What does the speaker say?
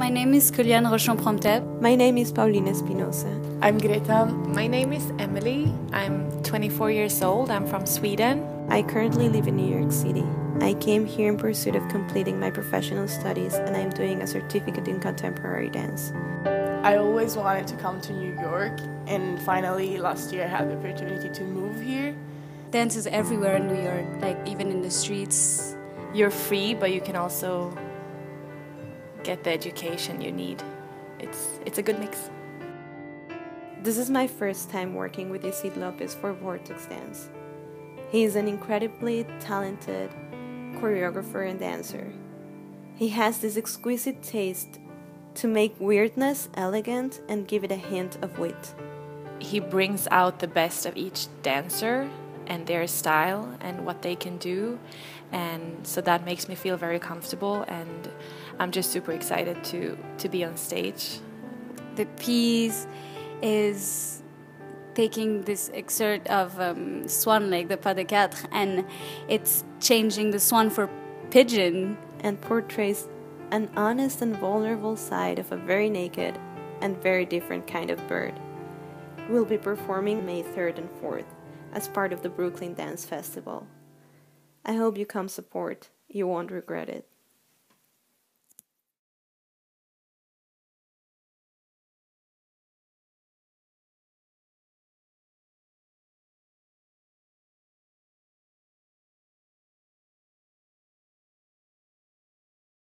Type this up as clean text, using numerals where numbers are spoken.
My name is Kuliane Rochon-Promteb. My name is Pauline Espinosa. I'm Greta. My name is Emily. I'm 24 years old. I'm from Sweden. I currently live in New York City. I came here in pursuit of completing my professional studies, and I'm doing a certificate in contemporary dance. I always wanted to come to New York, and finally last year I had the opportunity to move here. Dance is everywhere in New York, like even in the streets. You're free, but you can also get the education you need. It's a good mix. This is my first time working with Isid Lopez for Vortex Dance. He is an incredibly talented choreographer and dancer. He has this exquisite taste to make weirdness elegant and give it a hint of wit. He brings out the best of each dancer and their style and what they can do, and so that makes me feel very comfortable, and I'm just super excited to be on stage. The piece is taking this excerpt of Swan Lake, the Pas de Quatre, and it's changing the swan for pigeon. And portrays an honest and vulnerable side of a very naked and very different kind of bird. We'll be performing May 3rd and 4th as part of the Brooklyn Dance Festival. I hope you come support. You won't regret it.